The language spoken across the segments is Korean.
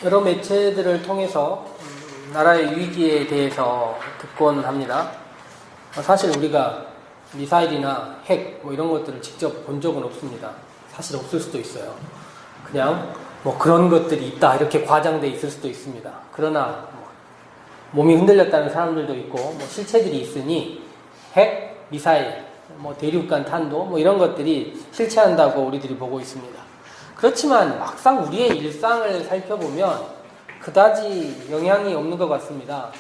여러 매체들을 통해서 나라의 위기에 대해서 듣곤 합니다. 사실 우리가 미사일이나 핵 이런 것들을 직접 본 적은 없습니다. 사실 없을 수도 있어요. 그냥 그런 것들이 있다 이렇게 과장돼 있을 수도 있습니다. 그러나 몸이 흔들렸다는 사람들도 있고 실체들이 있으니 핵, 미사일, 대륙간 탄도 이런 것들이 실체한다고 우리들이 보고 있습니다. 그렇지만 막상 우리의 일상을 살펴보면 그다지 영향이 없는 것 같습니다.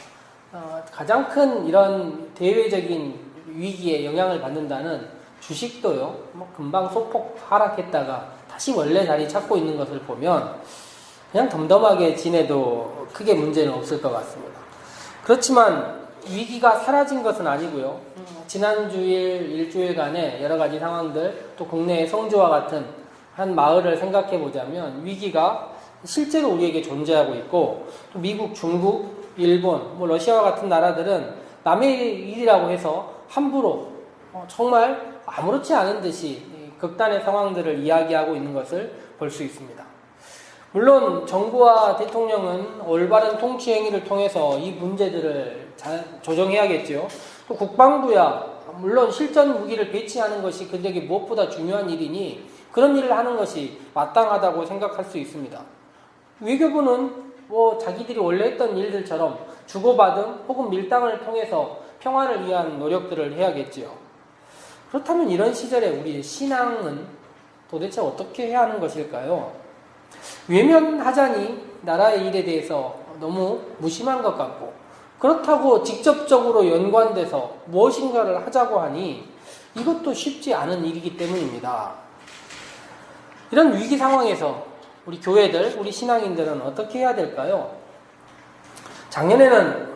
가장 큰 이런 대외적인 위기에 영향을 받는다는 주식도요, 금방 소폭 하락했다가 다시 원래 자리 찾고 있는 것을 보면 그냥 덤덤하게 지내도 크게 문제는 없을 것 같습니다. 그렇지만 위기가 사라진 것은 아니고요. 지난 주일, 일주일간의 여러 가지 상황들, 또 국내의 성주와 같은 한 마을을 생각해 보자면 위기가 실제로 우리에게 존재하고 있고, 또 미국, 중국, 일본, 러시아와 같은 나라들은 남의 일이라고 해서 함부로 정말 아무렇지 않은 듯이 극단의 상황들을 이야기하고 있는 것을 볼 수 있습니다. 물론 정부와 대통령은 올바른 통치 행위를 통해서 이 문제들을 잘 조정해야겠죠. 또 국방부야 물론 실전 무기를 배치하는 것이 그들에게 무엇보다 중요한 일이니 그런 일을 하는 것이 마땅하다고 생각할 수 있습니다. 외교부는 자기들이 원래 했던 일들처럼 주고받음 혹은 밀당을 통해서 평화를 위한 노력들을 해야겠지요. 그렇다면 이런 시절에 우리의 신앙은 도대체 어떻게 해야 하는 것일까요? 외면하자니 나라의 일에 대해서 너무 무심한 것 같고, 그렇다고 직접적으로 연관돼서 무엇인가를 하자고 하니 이것도 쉽지 않은 일이기 때문입니다. 이런 위기 상황에서 우리 교회들, 우리 신앙인들은 어떻게 해야 될까요? 작년에는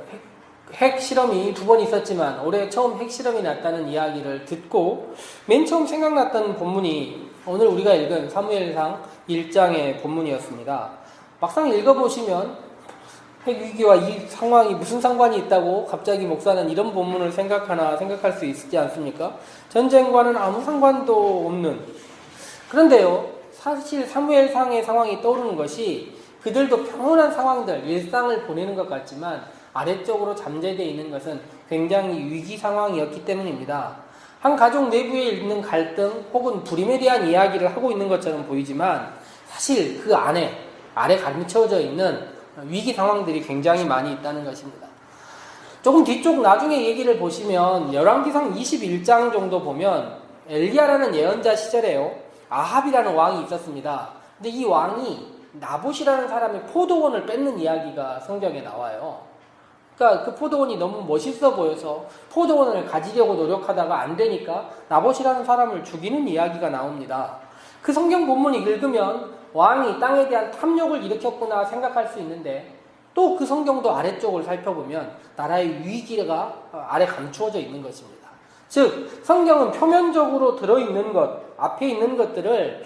핵 실험이 2번 있었지만 올해 처음 핵 실험이 났다는 이야기를 듣고 맨 처음 생각났던 본문이 오늘 우리가 읽은 사무엘상 1장의 본문이었습니다. 막상 읽어보시면 핵 위기와 이 상황이 무슨 상관이 있다고 갑자기 목사는 이런 본문을 생각할 수 있지 않습니까? 전쟁과는 아무 상관도 없는. 그런데요, 사실 사무엘상의 상황이 떠오르는 것이 그들도 평온한 상황들, 일상을 보내는 것 같지만 아래쪽으로 잠재되어 있는 것은 굉장히 위기 상황이었기 때문입니다. 한 가족 내부에 있는 갈등 혹은 불임에 대한 이야기를 하고 있는 것처럼 보이지만 사실 그 아래 감춰져 있는 위기 상황들이 굉장히 많이 있다는 것입니다. 조금 뒤쪽 나중에 얘기를 보시면 열왕기상 21장 정도 보면 엘리야라는 예언자 시절에요, 아합이라는 왕이 있었습니다. 근데 이 왕이 나봇이라는 사람의 포도원을 뺏는 이야기가 성경에 나와요. 그러니까 그 포도원이 너무 멋있어 보여서 포도원을 가지려고 노력하다가 안 되니까 나봇이라는 사람을 죽이는 이야기가 나옵니다. 그 성경 본문을 읽으면 왕이 땅에 대한 탐욕을 일으켰구나 생각할 수 있는데, 또 그 성경도 아래쪽을 살펴보면 나라의 위기가 아래 감추어져 있는 것입니다. 즉 성경은 표면적으로 들어있는 것, 앞에 있는 것들을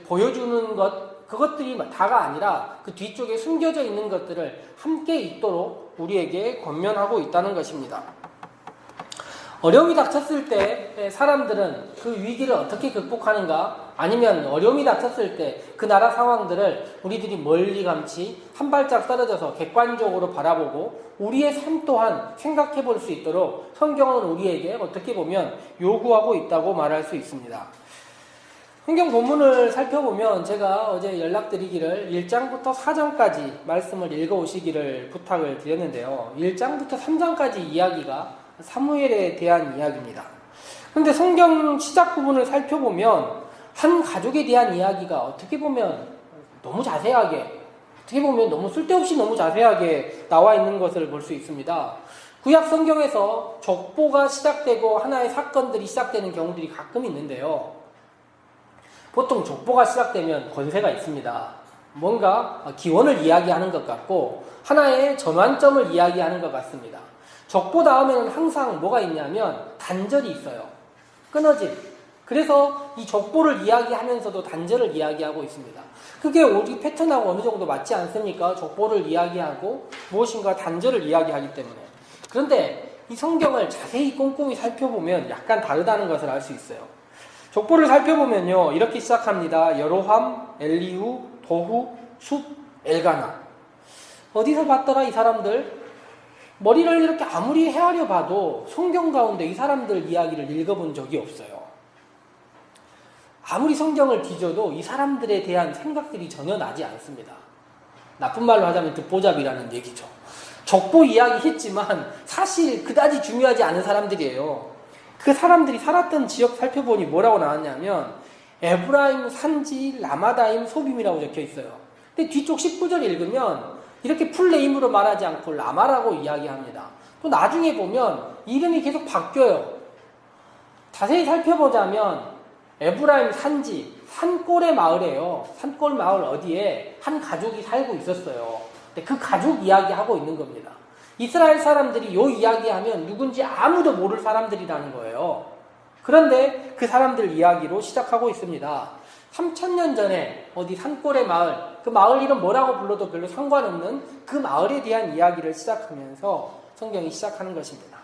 보여주는 것, 그것들이 다가 아니라 그 뒤쪽에 숨겨져 있는 것들을 함께 있도록 우리에게 권면하고 있다는 것입니다. 어려움이 닥쳤을 때 사람들은 그 위기를 어떻게 극복하는가, 아니면 어려움이 닥쳤을 때 그 나라 상황들을 우리들이 멀리감치 한 발짝 떨어져서 객관적으로 바라보고 우리의 삶 또한 생각해 볼 수 있도록 성경은 우리에게 어떻게 보면 요구하고 있다고 말할 수 있습니다. 성경 본문을 살펴보면 제가 어제 연락드리기를 1장부터 4장까지 말씀을 읽어오시기를 부탁을 드렸는데요. 1장부터 3장까지 이야기가 사무엘에 대한 이야기입니다. 그런데 성경 시작 부분을 살펴보면 한 가족에 대한 이야기가 어떻게 보면 너무 자세하게, 어떻게 보면 너무 쓸데없이 너무 자세하게 나와 있는 것을 볼 수 있습니다. 구약 성경에서 족보가 시작되고 하나의 사건들이 시작되는 경우들이 가끔 있는데요. 보통 족보가 시작되면 권세가 있습니다. 뭔가 기원을 이야기하는 것 같고 하나의 전환점을 이야기하는 것 같습니다. 족보 다음에는 항상 뭐가 있냐면 단절이 있어요. 끊어짐. 그래서 이 족보를 이야기하면서도 단절을 이야기하고 있습니다. 그게 우리 패턴하고 어느 정도 맞지 않습니까? 족보를 이야기하고 무엇인가 단절을 이야기하기 때문에. 그런데 이 성경을 자세히 꼼꼼히 살펴보면 약간 다르다는 것을 알 수 있어요. 족보를 살펴보면요, 이렇게 시작합니다. 여로함, 엘리후, 도후, 숲, 엘가나. 어디서 봤더라 이 사람들? 머리를 이렇게 아무리 헤아려 봐도 성경 가운데 이 사람들 이야기를 읽어본 적이 없어요. 아무리 성경을 뒤져도 이 사람들에 대한 생각들이 전혀 나지 않습니다. 나쁜 말로 하자면 듣보잡이라는 얘기죠. 족보 이야기 했지만 사실 그다지 중요하지 않은 사람들이에요. 그 사람들이 살았던 지역 살펴보니 뭐라고 나왔냐면 에브라임 산지 라마다임 소빔이라고 적혀 있어요. 근데 뒤쪽 19절 읽으면 이렇게 풀네임으로 말하지 않고 라마라고 이야기합니다. 또 나중에 보면 이름이 계속 바뀌어요. 자세히 살펴보자면 에브라임 산지, 산골의 마을이에요. 산골 마을 어디에 한 가족이 살고 있었어요. 근데 그 가족 이야기하고 있는 겁니다. 이스라엘 사람들이 요 이야기하면 누군지 아무도 모를 사람들이라는 거예요. 그런데 그 사람들 이야기로 시작하고 있습니다. 3000년 전에 어디 산골의 마을, 그 마을 이름 뭐라고 불러도 별로 상관없는 그 마을에 대한 이야기를 시작하면서 성경이 시작하는 것입니다.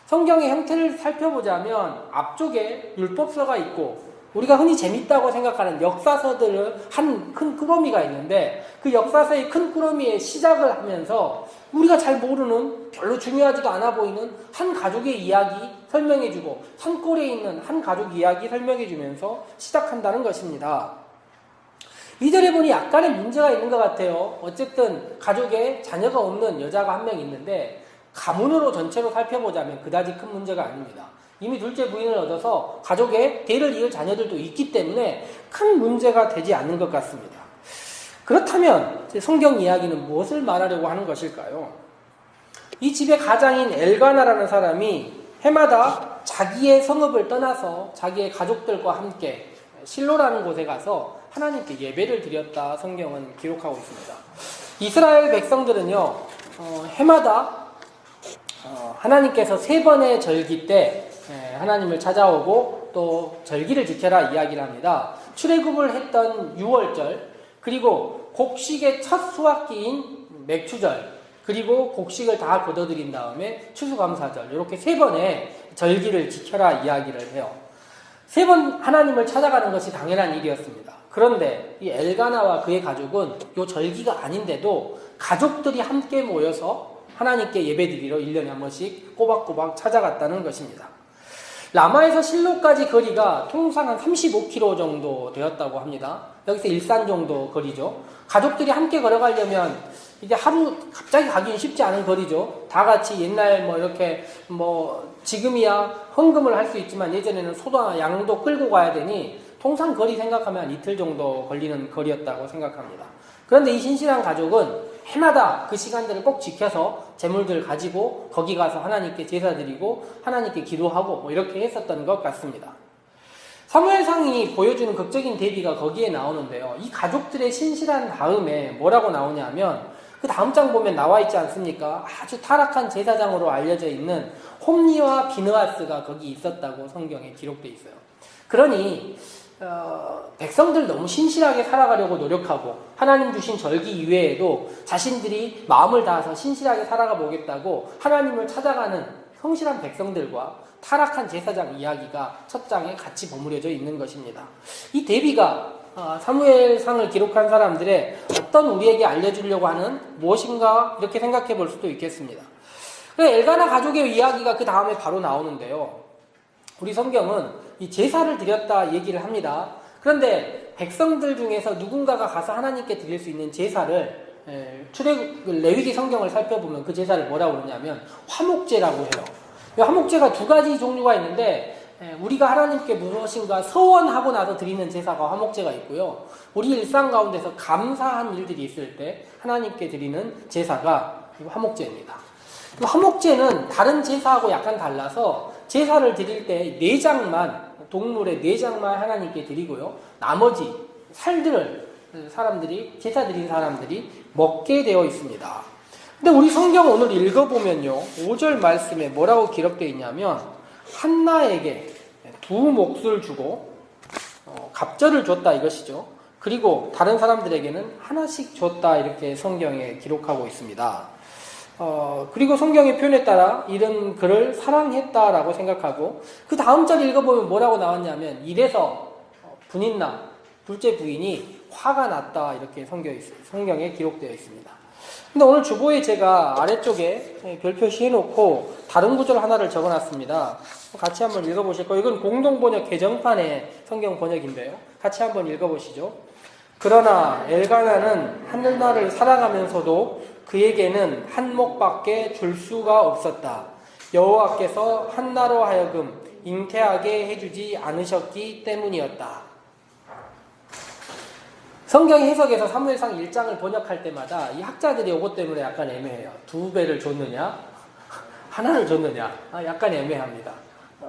성경의 형태를 살펴보자면 앞쪽에 율법서가 있고 우리가 흔히 재밌다고 생각하는 역사서들은 한 큰 꾸러미가 있는데 그 역사서의 큰 꾸러미의 시작을 하면서 우리가 잘 모르는 별로 중요하지도 않아 보이는 한 가족의 이야기 설명해주고 산골에 있는 한 가족 이야기 설명해주면서 시작한다는 것입니다. 2절에 보니 약간의 문제가 있는 것 같아요. 어쨌든 가족에 자녀가 없는 여자가 한 명 있는데 가문으로 전체로 살펴보자면 그다지 큰 문제가 아닙니다. 이미 둘째 부인을 얻어서 가족에 대를 이을 자녀들도 있기 때문에 큰 문제가 되지 않는 것 같습니다. 그렇다면 성경 이야기는 무엇을 말하려고 하는 것일까요? 이 집의 가장인 엘가나라는 사람이 해마다 자기의 성읍을 떠나서 자기의 가족들과 함께 실로라는 곳에 가서 하나님께 예배를 드렸다 성경은 기록하고 있습니다. 이스라엘 백성들은요 해마다 하나님께서 3번의 절기 때 하나님을 찾아오고 또 절기를 지켜라 이야기를 합니다. 출애굽을 했던 6월절 그리고 곡식의 첫 수확기인 맥추절 그리고 곡식을 다 거둬들인 다음에 추수감사절 이렇게 3번의 절기를 지켜라 이야기를 해요. 3번 하나님을 찾아가는 것이 당연한 일이었습니다. 그런데 이 엘가나와 그의 가족은 이 절기가 아닌데도 가족들이 함께 모여서 하나님께 예배드리러 1년에 한 번씩 꼬박꼬박 찾아갔다는 것입니다. 라마에서 실로까지 거리가 통상 한 35km 정도 되었다고 합니다. 여기서 일산 정도 거리죠. 가족들이 함께 걸어가려면 이게 하루 갑자기 가기는 쉽지 않은 거리죠. 다 같이 옛날 이렇게 지금이야 헌금을 할 수 있지만 예전에는 소나 양도 끌고 가야 되니 통상 거리 생각하면 이틀 정도 걸리는 거리였다고 생각합니다. 그런데 이 신실한 가족은 해마다 그 시간들을 꼭 지켜서 재물들 가지고 거기 가서 하나님께 제사 드리고 하나님께 기도하고 이렇게 했었던 것 같습니다. 사무엘상이 보여주는 극적인 대비가 거기에 나오는데요. 이 가족들의 신실한 다음에 뭐라고 나오냐면 그 다음 장 보면 나와 있지 않습니까? 아주 타락한 제사장으로 알려져 있는 홈리와 비느하스가 거기 있었다고 성경에 기록되어 있어요. 그러니 백성들 너무 신실하게 살아가려고 노력하고 하나님 주신 절기 이외에도 자신들이 마음을 다해서 신실하게 살아가 보겠다고 하나님을 찾아가는 성실한 백성들과 타락한 제사장 이야기가 첫 장에 같이 버무려져 있는 것입니다. 이 대비가 사무엘상을 기록한 사람들의 어떤 우리에게 알려주려고 하는 무엇인가 이렇게 생각해 볼 수도 있겠습니다. 엘가나 가족의 이야기가 그 다음에 바로 나오는데요. 우리 성경은 이 제사를 드렸다 얘기를 합니다. 그런데 백성들 중에서 누군가가 가서 하나님께 드릴 수 있는 제사를 레위기 성경을 살펴보면 그 제사를 뭐라고 그러냐면 화목제라고 해요. 화목제가 2가지 종류가 있는데 우리가 하나님께 무엇인가 서원하고 나서 드리는 제사가 화목제가 있고요. 우리 일상 가운데서 감사한 일들이 있을 때 하나님께 드리는 제사가 화목제입니다. 화목제는 다른 제사하고 약간 달라서 제사를 드릴 때 내장만 동물의 내장만 하나님께 드리고요. 나머지 살들을 제사 드린 사람들이 먹게 되어 있습니다. 근데 우리 성경 오늘 읽어보면요. 5절 말씀에 뭐라고 기록되어 있냐면 한나에게 2 몫을 주고 갑절을 줬다 이것이죠. 그리고 다른 사람들에게는 하나씩 줬다 이렇게 성경에 기록하고 있습니다. 그리고 성경의 표현에 따라 이런 그를 사랑했다라고 생각하고 그 다음 절 읽어보면 뭐라고 나왔냐면 이래서 둘째 부인이 화가 났다 이렇게 성경에 기록되어 있습니다. 근데 오늘 주보에 제가 아래쪽에 별 표시해 놓고 다른 구절 하나를 적어 놨습니다. 같이 한번 읽어보실 거예요. 이건 공동번역 개정판의 성경 번역인데요. 같이 한번 읽어보시죠. 그러나 엘가나는 한나를 사랑하면서도 그에게는 한 목밖에 줄 수가 없었다. 여호와께서 한나로 하여금 잉태하게 해주지 않으셨기 때문이었다. 성경 해석에서 사무엘상 1장을 번역할 때마다 이 학자들이 이것 때문에 약간 애매해요. 2배를 줬느냐? 하나를 줬느냐? 약간 애매합니다.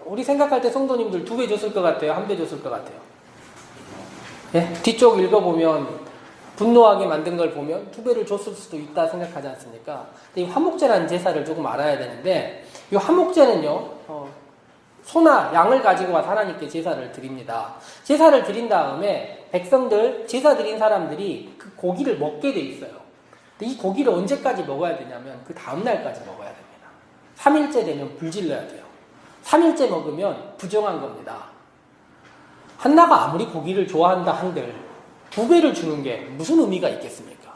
우리 생각할 때 성도님들 2배 줬을 것 같아요? 1배 줬을 것 같아요? 네? 뒤쪽 읽어보면 분노하게 만든 걸 보면 2배를 줬을 수도 있다 생각하지 않습니까? 근데 이 화목제라는 제사를 조금 알아야 되는데 이 화목제는요. 소나 양을 가지고 와서 하나님께 제사를 드립니다. 제사를 드린 다음에 백성들, 제사 드린 사람들이 그 고기를 먹게 돼 있어요. 근데 이 고기를 언제까지 먹어야 되냐면 그 다음날까지 먹어야 됩니다. 3일째 되면 불질러야 돼요. 3일째 먹으면 부정한 겁니다. 한나가 아무리 고기를 좋아한다 한들 2배를 주는 게 무슨 의미가 있겠습니까?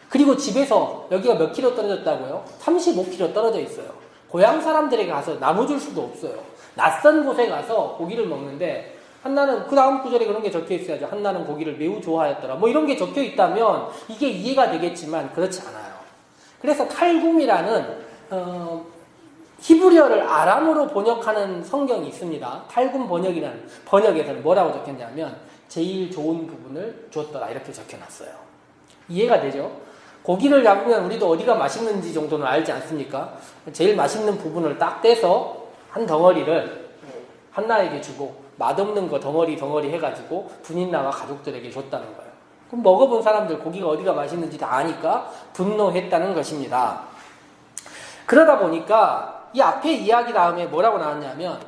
그리고 집에서 여기가 몇 킬로 떨어졌다고요? 35킬로 떨어져 있어요. 고향 사람들에게 가서 나눠줄 수도 없어요. 낯선 곳에 가서 고기를 먹는데 한나는 그 다음 구절에 그런 게 적혀 있어야죠. 한나는 고기를 매우 좋아했더라. 뭐 이런 게 적혀 있다면 이게 이해가 되겠지만 그렇지 않아요. 그래서 탈굼이라는 히브리어를 아람어로 번역하는 성경이 있습니다. 탈굼 번역이라는 번역에서는 뭐라고 적혔냐면 제일 좋은 부분을 줬더라 이렇게 적혀놨어요. 이해가 되죠? 고기를 잡으면 우리도 어디가 맛있는지 정도는 알지 않습니까? 제일 맛있는 부분을 딱 떼서 한 덩어리를 한나에게 주고 맛없는 거 덩어리 해가지고 분인나와 가족들에게 줬다는 거예요. 그럼 먹어본 사람들 고기가 어디가 맛있는지 다 아니까 분노했다는 것입니다. 그러다 보니까 이 앞에 이야기 다음에 뭐라고 나왔냐면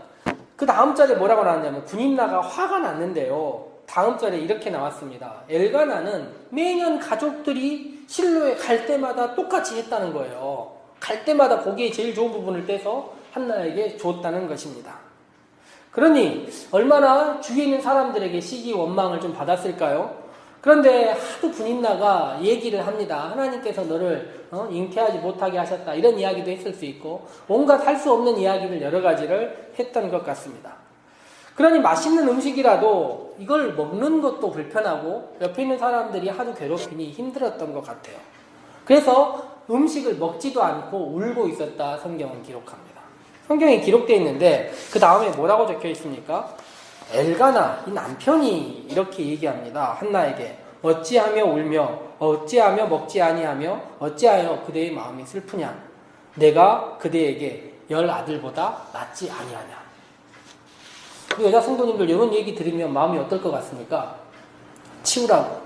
그 다음 절에 뭐라고 나왔냐면 분인나가 화가 났는데요. 다음 절에 이렇게 나왔습니다. 엘가나는 매년 가족들이 실로에 갈 때마다 똑같이 했다는 거예요. 갈 때마다 고기의 제일 좋은 부분을 떼서 한나에게 줬다는 것입니다. 그러니 얼마나 주위에 있는 사람들에게 시기 원망을 좀 받았을까요? 그런데 하도 분인나가 얘기를 합니다. 하나님께서 너를 잉태하지 못하게 하셨다. 이런 이야기도 했을 수 있고 온갖 할 수 없는 이야기를 여러 가지를 했던 것 같습니다. 그러니 맛있는 음식이라도 이걸 먹는 것도 불편하고 옆에 있는 사람들이 하도 괴롭히니 힘들었던 것 같아요. 그래서 음식을 먹지도 않고 울고 있었다 성경은 기록합니다. 성경에 기록되어 있는데 그 다음에 뭐라고 적혀 있습니까? 엘가나 이 남편이 이렇게 얘기합니다. 한나에게 어찌하며 울며 어찌하며 먹지 아니하며 어찌하여 그대의 마음이 슬프냐? 내가 그대에게 10아들보다 낫지 아니하냐? 우리 여자 성도님들 이런 얘기 들으면 마음이 어떨 것 같습니까? 치우라고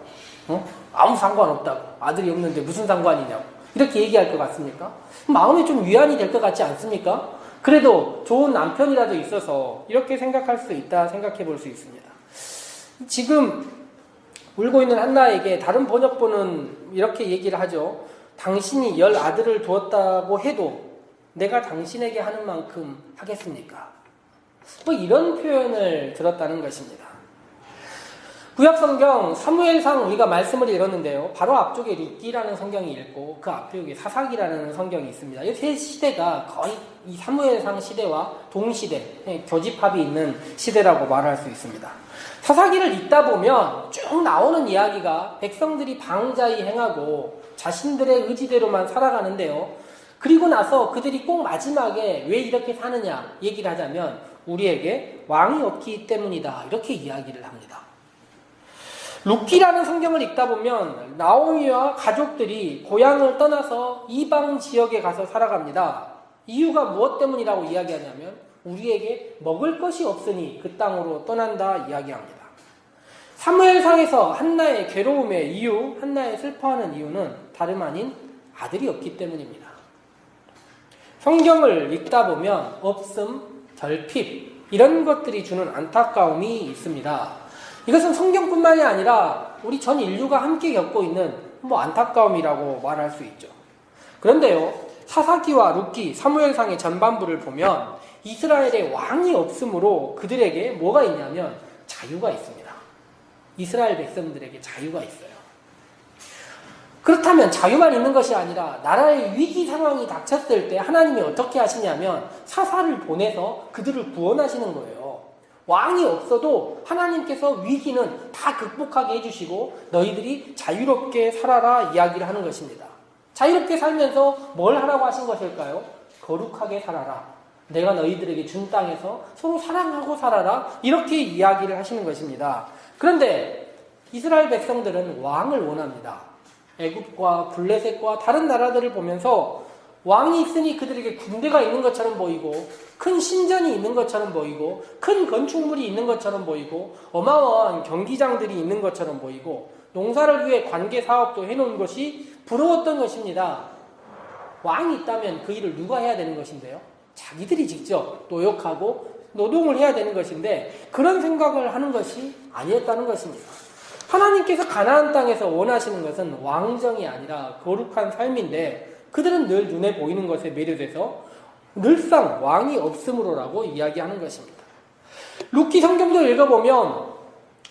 아무 상관없다고 아들이 없는데 무슨 상관이냐고 이렇게 얘기할 것 같습니까? 마음에 좀 위안이 될 것 같지 않습니까? 그래도 좋은 남편이라도 있어서 이렇게 생각할 수 있다 생각해 볼 수 있습니다. 지금 울고 있는 한나에게 다른 번역본은 이렇게 얘기를 하죠. 당신이 10아들을 두었다고 해도 내가 당신에게 하는 만큼 하겠습니까? 뭐 이런 표현을 들었다는 것입니다. 구약성경 사무엘상 우리가 말씀을 읽었는데요. 바로 앞쪽에 룻기라는 성경이 있고 그 앞쪽에 사사기라는 성경이 있습니다. 이 세 시대가 거의 이 사무엘상 시대와 동시대, 교집합이 있는 시대라고 말할 수 있습니다. 사사기를 읽다 보면 쭉 나오는 이야기가 백성들이 방자히 행하고 자신들의 의지대로만 살아가는데요. 그리고 나서 그들이 꼭 마지막에 왜 이렇게 사느냐 얘기를 하자면 우리에게 왕이 없기 때문이다 이렇게 이야기를 합니다. 룻기라는 성경을 읽다 보면 나오미와 가족들이 고향을 떠나서 이방 지역에 가서 살아갑니다. 이유가 무엇 때문이라고 이야기하냐면 우리에게 먹을 것이 없으니 그 땅으로 떠난다 이야기합니다. 사무엘상에서 한나의 괴로움의 이유, 한나의 슬퍼하는 이유는 다름 아닌 아들이 없기 때문입니다. 성경을 읽다 보면 없음, 결핍 이런 것들이 주는 안타까움이 있습니다. 이것은 성경뿐만이 아니라 우리 전 인류가 함께 겪고 있는 안타까움이라고 말할 수 있죠. 그런데요, 사사기와 룻기, 사무엘상의 전반부를 보면 이스라엘의 왕이 없으므로 그들에게 뭐가 있냐면 자유가 있습니다. 이스라엘 백성들에게 자유가 있어요. 그렇다면 자유만 있는 것이 아니라 나라의 위기 상황이 닥쳤을 때 하나님이 어떻게 하시냐면 사사를 보내서 그들을 구원하시는 거예요. 왕이 없어도 하나님께서 위기는 다 극복하게 해주시고 너희들이 자유롭게 살아라 이야기를 하는 것입니다. 자유롭게 살면서 뭘 하라고 하신 것일까요? 거룩하게 살아라. 내가 너희들에게 준 땅에서 서로 사랑하고 살아라. 이렇게 이야기를 하시는 것입니다. 그런데 이스라엘 백성들은 왕을 원합니다. 애굽과 블레셋과 다른 나라들을 보면서 왕이 있으니 그들에게 군대가 있는 것처럼 보이고 큰 신전이 있는 것처럼 보이고 큰 건축물이 있는 것처럼 보이고 어마어마한 경기장들이 있는 것처럼 보이고 농사를 위해 관계 사업도 해놓은 것이 부러웠던 것입니다. 왕이 있다면 그 일을 누가 해야 되는 것인데요? 자기들이 직접 노역하고 노동을 해야 되는 것인데 그런 생각을 하는 것이 아니었다는 것입니다. 하나님께서 가나안 땅에서 원하시는 것은 왕정이 아니라 거룩한 삶인데 그들은 늘 눈에 보이는 것에 매료돼서 늘상 왕이 없음으로라고 이야기하는 것입니다. 룻기 성경도 읽어보면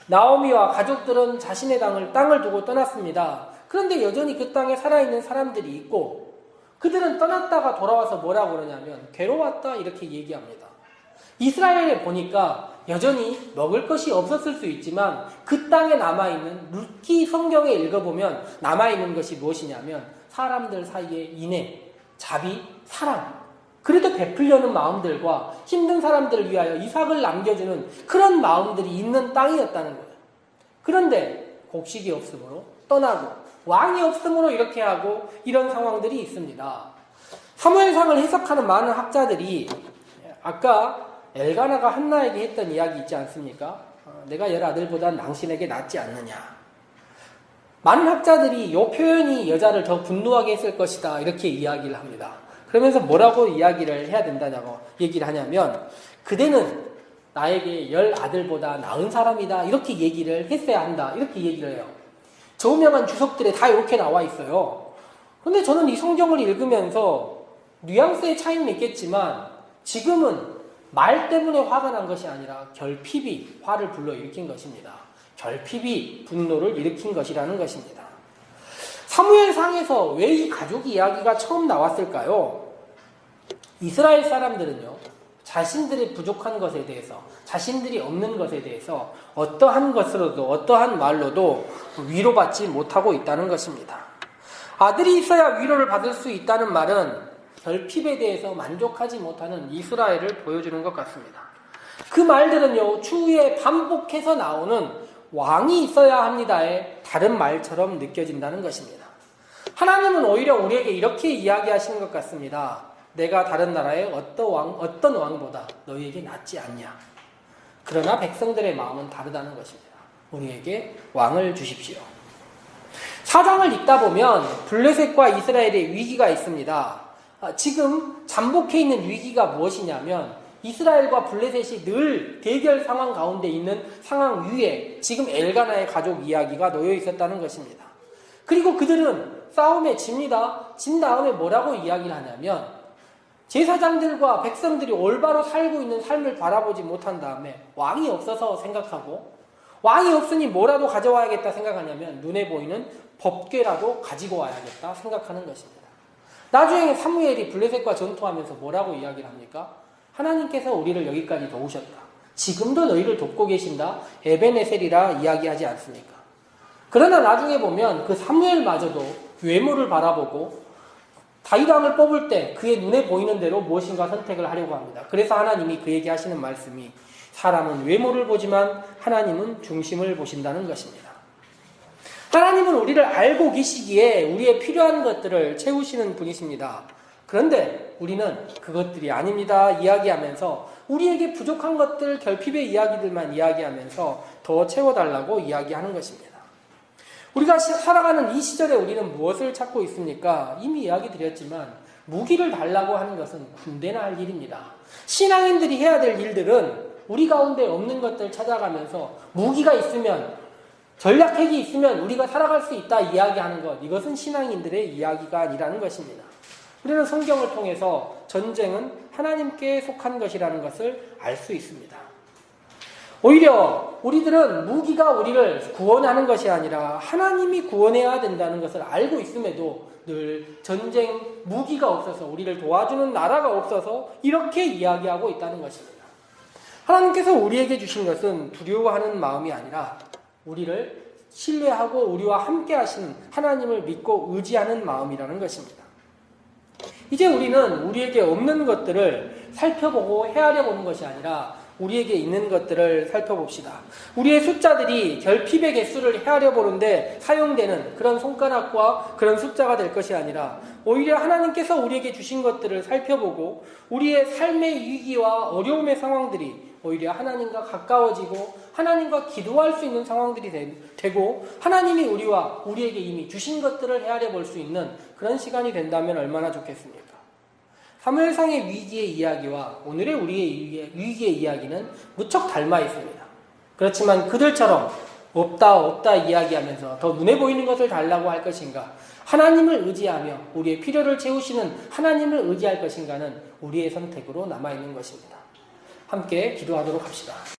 나오미와 가족들은 자신의 땅을 두고 떠났습니다. 그런데 여전히 그 땅에 살아있는 사람들이 있고 그들은 떠났다가 돌아와서 뭐라고 그러냐면 괴로웠다 이렇게 얘기합니다. 이스라엘에 보니까 여전히 먹을 것이 없었을 수 있지만 그 땅에 남아있는 룻기 성경에 읽어보면 남아있는 것이 무엇이냐면 사람들 사이의 인애, 자비, 사랑 그래도 베풀려는 마음들과 힘든 사람들을 위하여 이삭을 남겨주는 그런 마음들이 있는 땅이었다는 거예요. 그런데 곡식이 없으므로 떠나고 왕이 없으므로 이렇게 하고 이런 상황들이 있습니다. 사무엘상을 해석하는 많은 학자들이 아까 엘가나가 한나에게 했던 이야기 있지 않습니까? 내가 10아들보다 당신에게 낫지 않느냐. 많은 학자들이 이 표현이 여자를 더 분노하게 했을 것이다 이렇게 이야기를 합니다. 그러면서 뭐라고 이야기를 해야 된다고 얘기를 하냐면 그대는 나에게 10아들보다 나은 사람이다 이렇게 얘기를 했어야 한다 이렇게 얘기를 해요. 저 유명한 주석들에 다 이렇게 나와 있어요. 근데 저는 이 성경을 읽으면서 뉘앙스의 차이는 있겠지만 지금은 말 때문에 화가 난 것이 아니라 결핍이 화를 불러일으킨 것입니다. 결핍이 분노를 일으킨 것이라는 것입니다. 사무엘상에서 왜 이 가족 이야기가 처음 나왔을까요? 이스라엘 사람들은요, 자신들의 부족한 것에 대해서, 자신들이 없는 것에 대해서 어떠한 것으로도, 어떠한 말로도 위로받지 못하고 있다는 것입니다. 아들이 있어야 위로를 받을 수 있다는 말은 결핍에 대해서 만족하지 못하는 이스라엘을 보여주는 것 같습니다. 그 말들은요, 추후에 반복해서 나오는 왕이 있어야 합니다의 다른 말처럼 느껴진다는 것입니다. 하나님은 오히려 우리에게 이렇게 이야기하시는 것 같습니다. 내가 다른 나라의 어떤 왕보다 너희에게 낫지 않냐. 그러나 백성들의 마음은 다르다는 것입니다. 우리에게 왕을 주십시오. 사장을 읽다 보면 블레셋과 이스라엘의 위기가 있습니다. 지금 잠복해 있는 위기가 무엇이냐면 이스라엘과 블레셋이 늘 대결 상황 가운데 있는 상황 위에 지금 엘가나의 가족 이야기가 놓여 있었다는 것입니다. 그리고 그들은 싸움에 집니다. 진 다음에 뭐라고 이야기를 하냐면 제사장들과 백성들이 올바로 살고 있는 삶을 바라보지 못한 다음에 왕이 없어서 생각하고 왕이 없으니 뭐라도 가져와야겠다 생각하냐면 눈에 보이는 법궤라도 가지고 와야겠다 생각하는 것입니다. 나중에 사무엘이 블레셋과 전투하면서 뭐라고 이야기를 합니까? 하나님께서 우리를 여기까지 도우셨다. 지금도 너희를 돕고 계신다. 에벤에셀이라 이야기하지 않습니까? 그러나 나중에 보면 그 사무엘마저도 외모를 바라보고 다윗 왕을 뽑을 때 그의 눈에 보이는 대로 무엇인가 선택을 하려고 합니다. 그래서 하나님이 그에게 하시는 말씀이 사람은 외모를 보지만 하나님은 중심을 보신다는 것입니다. 하나님은 우리를 알고 계시기에 우리의 필요한 것들을 채우시는 분이십니다. 그런데 우리는 그것들이 아닙니다 이야기하면서 우리에게 부족한 것들, 결핍의 이야기들만 이야기하면서 더 채워달라고 이야기하는 것입니다. 우리가 살아가는 이 시절에 우리는 무엇을 찾고 있습니까? 이미 이야기 드렸지만 무기를 달라고 하는 것은 군대나 할 일입니다. 신앙인들이 해야 될 일들은 우리 가운데 없는 것들 찾아가면서 무기가 있으면 전략핵이 있으면 우리가 살아갈 수 있다 이야기하는 것, 이것은 신앙인들의 이야기가 아니라는 것입니다. 우리는 성경을 통해서 전쟁은 하나님께 속한 것이라는 것을 알 수 있습니다. 오히려 우리들은 무기가 우리를 구원하는 것이 아니라 하나님이 구원해야 된다는 것을 알고 있음에도 늘 전쟁, 무기가 없어서 우리를 도와주는 나라가 없어서 이렇게 이야기하고 있다는 것입니다. 하나님께서 우리에게 주신 것은 두려워하는 마음이 아니라 우리를 신뢰하고 우리와 함께 하시는 하나님을 믿고 의지하는 마음이라는 것입니다. 이제 우리는 우리에게 없는 것들을 살펴보고 헤아려 보는 것이 아니라 우리에게 있는 것들을 살펴봅시다. 우리의 숫자들이 결핍의 개수를 헤아려 보는데 사용되는 그런 손가락과 그런 숫자가 될 것이 아니라 오히려 하나님께서 우리에게 주신 것들을 살펴보고 우리의 삶의 위기와 어려움의 상황들이 오히려 하나님과 가까워지고 하나님과 기도할 수 있는 상황들이 되고 하나님이 우리에게 이미 주신 것들을 헤아려 볼 수 있는 그런 시간이 된다면 얼마나 좋겠습니까? 사무엘상의 위기의 이야기와 오늘의 우리의 위기의 이야기는 무척 닮아 있습니다. 그렇지만 그들처럼 없다 이야기하면서 더 눈에 보이는 것을 달라고 할 것인가, 하나님을 의지하며 우리의 필요를 채우시는 하나님을 의지할 것인가는 우리의 선택으로 남아있는 것입니다. 함께 기도하도록 합시다.